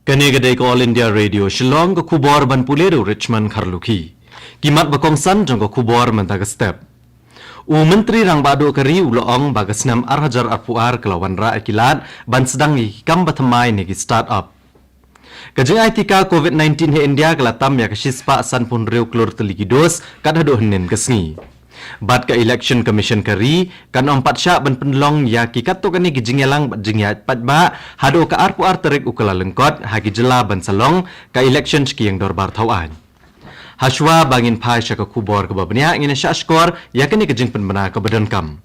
Kanegade ko All India Radio Shillong ko kubor ban puleru Richmond Kharluki. Kimat bakong san jong ko kubor man taga step. Menteri rang bado kari uloong bagasnam arhajar arpuar kelawan ra akilat ban sedang ikam batamai negi startup. Kajeng aitika COVID-19 he India kelatam ya kasispa san pun reu klur teligidos kadado henin kesngi. Bat ka election commission kari kan empat syak ban penlong ya kikat to kani gijingelang jingya patba hado ka arpuar terik ukala lengkot hagi jela ban salong ka election skiyang dorbar thawan. Hashwa bangin pai syaka kubor ke babnya ngina syashkor yakni kejing penbena ke badan kam.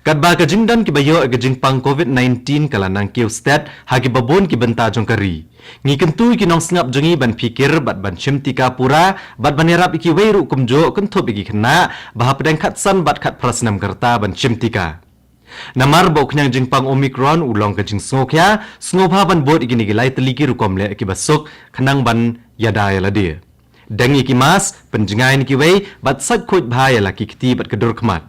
Kadba kejing dan kibayo kejing pang COVID-19 kala nang kiu stat hagi babon ki benta jong kari. Ngi kentu ki nong sengap jongi ban pikir bat ban chimtika pura bat banerap iki weiru kumjo kentup iki kena bah pedang khatsan bat khat prasnam kerta ban chimtika. Namar bok nyang jing pang Omicron ulong kejing sngokya sngopa ban bot iki nigilai teliki rukom le ki basuk khenang ban yada ya ladir. Dengi kimas penjengai ni kiwei bat sat khoj bhaya laki kiti bat kedur kemat.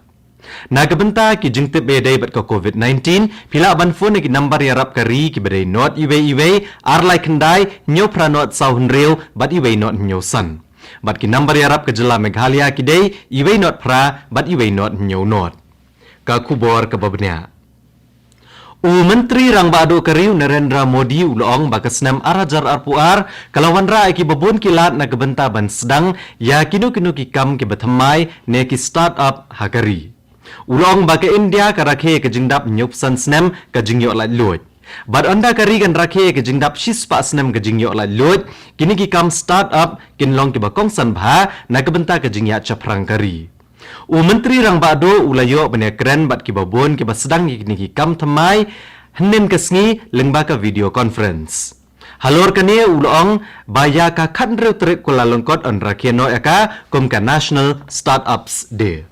Na kebenta ki jingtip bedai bat ke COVID-19 pila ban phone ki number ya rap kari ki bedai not iwei arlai kendai nyo pranot sahun reu bat iwei not nyo san. Bat ki number ya rap ke jela Meghalaya ki dei iwei not pra bat iwei not nyo not. Ka kubor ke babnya. Menteri rang bado kariu Narendra Modi ulong bakasnam arajar arpuar kalawan ra ki babon kilat na kebenta ban sedang ya kinu ki kam ki bathamai ne ki startup hakari. Ulong baka India ka rakhe ke jingdap nyupsan snem ka jingyo la luoj. Bad anda kari kan rakhe ke jingdap shispa snem ka jingyo la luoj kini ki kam startup kinlong ki bakong san bha na kebenta ka jingya chaprang kari. Menteri rang bado ulayo benekren bat ki babon ki basedang ki ki kam thamai henin kesngi lengba ka video conference. Halor kane ulong baya ka khandre trek kula longkot on rakhe no eka kom ka National Startups Day.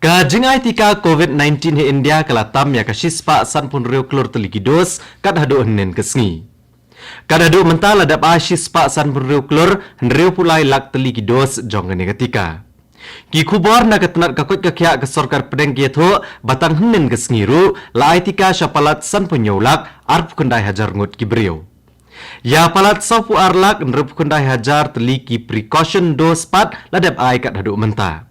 Ka jingai tika COVID-19 he India kalatam ya kasispa san pun reu klur teligidos kat hado henin kesngi. Kadado mentala dap asis pak san berreu klur henreu pulai lak teligidos jong ketika. Ki kubor na ketenat kakut kakya ke sorkar pedeng kietho batang henin kesngiru la aitika syapalat san penyolak arp kendai hajar ngut kibreu. Ya palat sapu arlak nrup kendai hajar teliki precaution dose pat ladap ai kat hadu menta.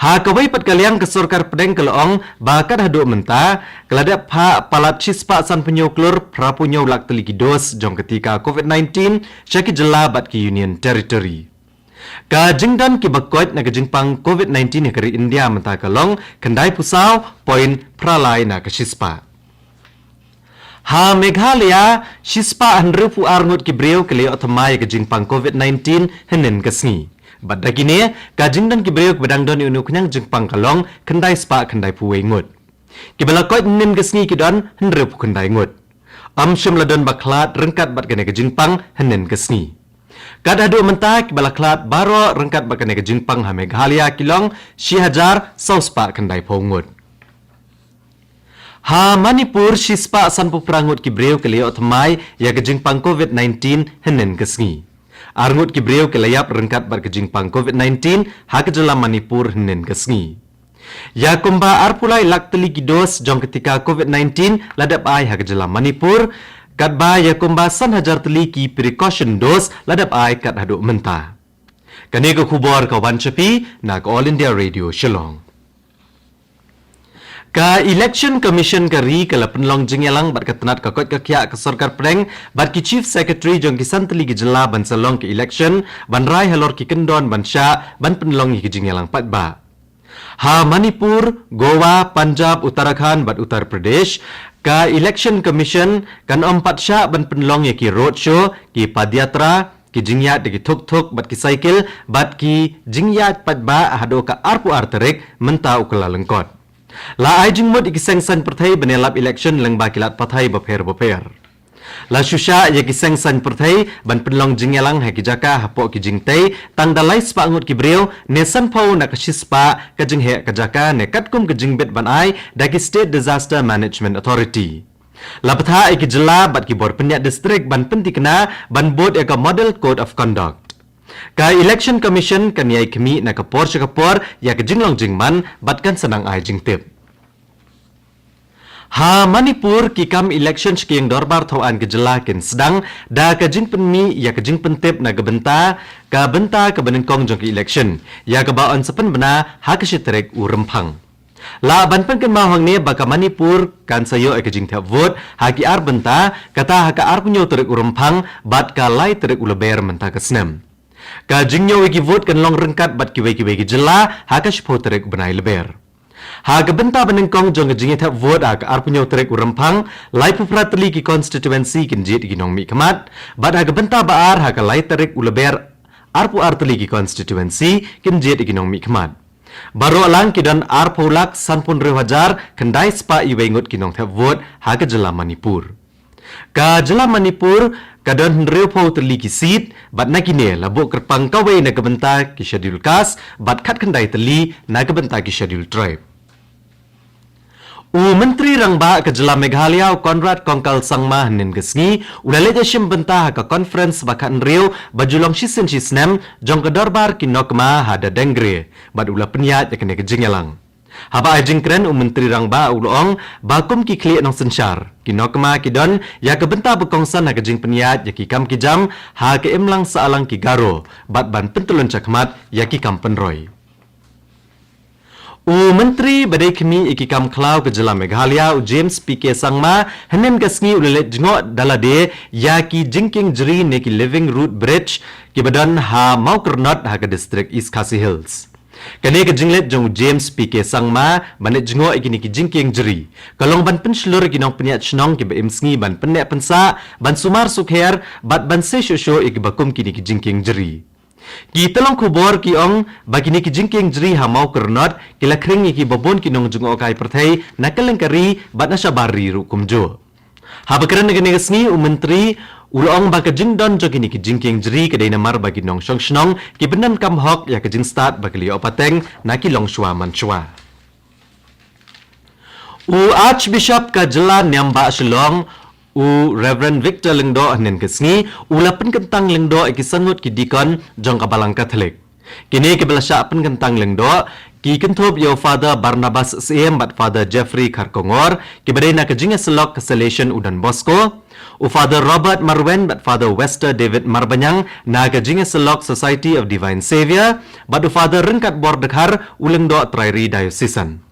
Ha kawai pat kaliang ke sorkar pedeng keloong bakat hadu menta keladap ha palat cispa san penyoklur prapunyo lak teliki dos jong ketika COVID-19 syaki jela bat ki Union Territory. Ka jingdan ki bakot na kejingpang COVID-19 kari India menta kelong kendai pusau poin pralai na ke cispa. Ha Meghalaya cispa hanrupu arngut ki breu kelio otomai kejingpang COVID-19 henin kesngi. Badda kini kajing dan kibreu bedang don unu kenyang jengpang kalong kendai spa kendai puwe ngut. Kibala kot nin kesngi kidon henrep kendai ngut. Syum ladon baklat rengkat bat kene kejingpang henin kesngi. Kad adu menta kibala klat baro rengkat bat kene kejingpang ha Meghalaya kilong Shihajar sau spa kendai puwe ngut. Ha Manipur shispa san puprangut kibreu kelio otmai ya kejingpang COVID-19 henin kesngi. Arngut ki breu ke layap rengkat bar kejingpang COVID-19 ha kejela Manipur henin kesngi. Ya kumba arpulai lak teliki dos jong ketika COVID-19 ladap ai ha kejela Manipur kat ba ya kumba san hajar teliki precaution dos ladap ai kat haduk menta. Kani ko kubor kawan cepi na All India Radio Shillong. Ka election commission kari kala penlong jingyalang bat ketenat kakot kakya ke sorkar pedeng bat ki chief secretary jong kisan teligi jela ban salong ke election ban rai halor ki kendon ban sya ban penlong ki jingyalang pat ba. Ha Manipur, Goa, Punjab, Uttarakhand bat Uttar Pradesh ka election commission kan empat sya ban penlong ki roadshow ki padyatra ki jingyat ki thuk bat ki cycle bat ki jingyat pat ba hado ka arpu arterik menta ukala lengkot. La ai jingmut ikiseng san perthai benelap election lengba kilat pathai baper. La shusha ye kiseng san perthai ban penlong jingyalang ha kijaka hapok ki jingtei tang dalai spa ngut ki breu ne san pau na kashispa ka jinghe kajaka ne katkum ka jingbet ban ai dagi State Disaster Management Authority. La patha ki jela bat ki bor penyak district ban pentikna ban board ka Model Code of Conduct. Ka election commission kan yai kemi na kapor ya ke jinglong jingman bat kan senang ai jingtip. Ha Manipur ki kam election yang dorbar thawaan ke jelakin sedang da ka jing penmi ya ka jing pentep na benta ka benengkong jong ki election ya ka baon sepen bena ha ka shitrek urempang. La ban pen kan mahang ne baka Manipur kan sayo ka jing thap vote ha ki ar benta kata ha ka ar punyo trek urempang bat ka lai trek uleber menta ka snem. Ka jing nyo ki vote kan long rengkat bat ki weki jela ha ka shpo trek benai leber. Haga benta benengkong jong jingi thap vote ag arpunyo trek urempang lai pupratli ki constituency kin jit ki nong mi kamat bad haga benta baar haga lai trek uleber arpu artli ki constituency kin jit ki nong mi kamat baro alang ki dan arpulak sanpun rewajar kendai spa iwengut ki nong thap vote haga jela Manipur ka jela Manipur kadon reupo terli ki seat bad nakine labok kerpang kawe na benta ki schedule kas bad khat kendai terli na benta ki schedule tribe. Menteri Rangba ke jela Meghalaya Conrad Kongkal Sangma hanin gesngi ulale jashim bentah ka conference bakan riu bajulong shisen shisnem jong ke dorbar ki nokma hada dengre bad ula penyat yakne ke jingyalang. Haba ajing kren Menteri Rangba ulong bakum ki kli nong sensyar ki nokma ki don ya ke bentah bekongsan ha ke jing penyat ya ki kam ki jam ha ke imlang saalang ki garo bad ban pentulun cakmat ya ki kam penroy. Menteri Badai Kemi Ikikam Klau ke jela Meghalaya James PK Sangma hanin gasngi ulelet jengok dalade ya ki jingking jeri ne ki Living Root Bridge ki badan ha mau kernot ha ke district East Khasi Hills. Kani ke jinglet jong James PK Sangma banet jengok ikini ki jingking jeri. Kalong ban penslur ginong peniat chnong ki baimsngi ban penek pensa ban sumar sukher bat ban se shosho ik bakum kini ki jingking jeri. Ki telong kubor ki ong bagi ni ki jingking jeri ha mau kernot ki lakring ki babon ki nong jungo kai perthai nakaleng kari bat nasha bari ru kumjo ha bakran ne ne gesni menteri ulong ba ka jingdon jo ki ni ki jingking jeri ke dai namar bagi nong shong shnong ki benan kam hok ya ke jing start bagi li opateng na ki long shwa man shwa Archbishop ka jela Nyamba Shillong Reverend Victor Lengdo hanin kesngi ulapen kentang Lengdo iki sangut ki dikon jong kabalang Katolik. Kini ke belasya pen kentang Lengdo ki kentob yo Father Barnabas SEM bat Father Jeffrey Karkongor ki badai na kejinga selok Salesian Udan Bosco Father Robert Marwen bat Father Wester David Marbanyang na kejinga selok Society of Divine Savior bat Father Rengkat Bordekhar Ulengdo Trairi Diocesan.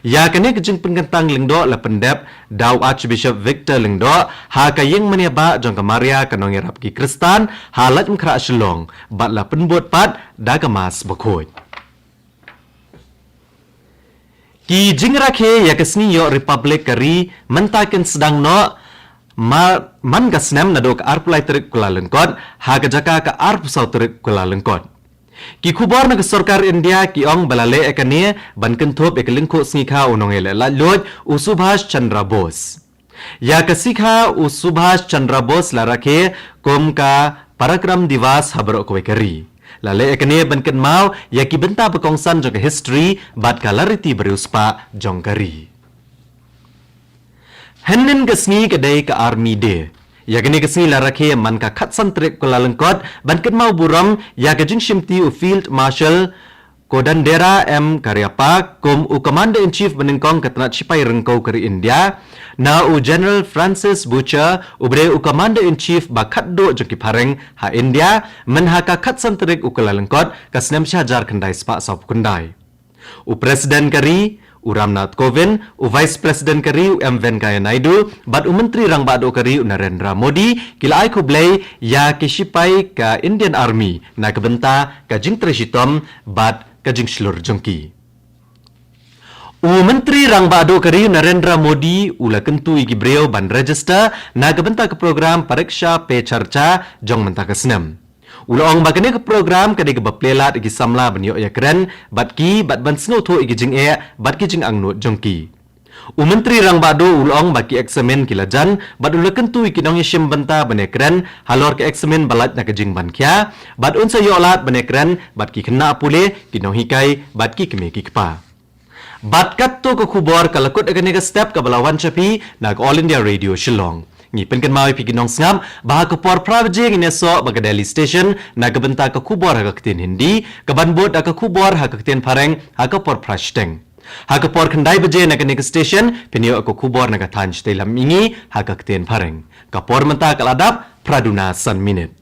Ya kene kejing pengkentang Lengdo la pendep daw Archbishop Victor Lengdo ha kayeng meniaba jong kamaria kanong irap ki Kristan halat mkra Shillong bat la penbot pat da kemas bakoi ki jingrakhe ya kesni yo Republic kari mentaken sedang no man gasnem na dok arpulai terik kula lengkot ha kajaka ka arpusau terik kula lengkot Ki kubor na sarkar India ki ong balale ekane ban kenthop ekelingko singkha unong ele la loj Subhash Chandra Bose. Ya kasikha Subhash Chandra Bose la rakhe kom ka parakram divas habro ko kari. Lale ekane ban ken mau ya ki benta bekongsan jong history bat kalariti beruspa jong kari. Hennen gasni kedai ka army day. Ya kini kesini la rakhe man ka khatsan trek ko lalengkot ban ken mau buram ya ka jing shimti Field Marshal Kodandera M Karyapa kom Commander in Chief benengkong katnat sipai rengkau kari India na General Francis Butcher ubre Commander in Chief bakatdo jong ki pareng ha India men ha ka khatsan trek ko lalengkot kasnem syajar kendai spa sop kundai Presiden kari Ramnath Kovind, Vice President kari M Venkaya Naidu, bat Menteri Rangba do kari Narendra Modi, kila ai ko blay ya kisipai ka Indian Army na kebenta ka jing treshitom bat ka jing shlur jongki. Menteri Rangba do kari Narendra Modi ula kentu igi breo ban register na kebenta ke program Pariksha Pe Charcha jong menta ka senam. Ulong bagane ke program kadi ke baplelat igi samla banyo ya keren bat ban snow tho igi jing bat ki jing ang not jongki Menteri Rangba do ulong baki eksamen kilajan bat ulaken tu iki nong yeshim banta bane keren halor ke eksamen balat na ke jing ban kya bat unsa yolat bane keren bat ki kena pule ki nong hikai bat ki keme ki kpa bat kat to ko khubor kalakut agane ke step ka balawan chapi na All India Radio Shillong Ni penken mau pi ginong ngam bah ke por pravje ngine so baga Delhi station na gebenta ke kubor ha ke tin Hindi ke banbot ke kubor ha ke tin Pareng ha ke por prashteng Hagapor kandai baje na kanik station penio ako kubor na katanj te lam ingi hagak ten pareng. Kapor menta kaladap praduna san minute.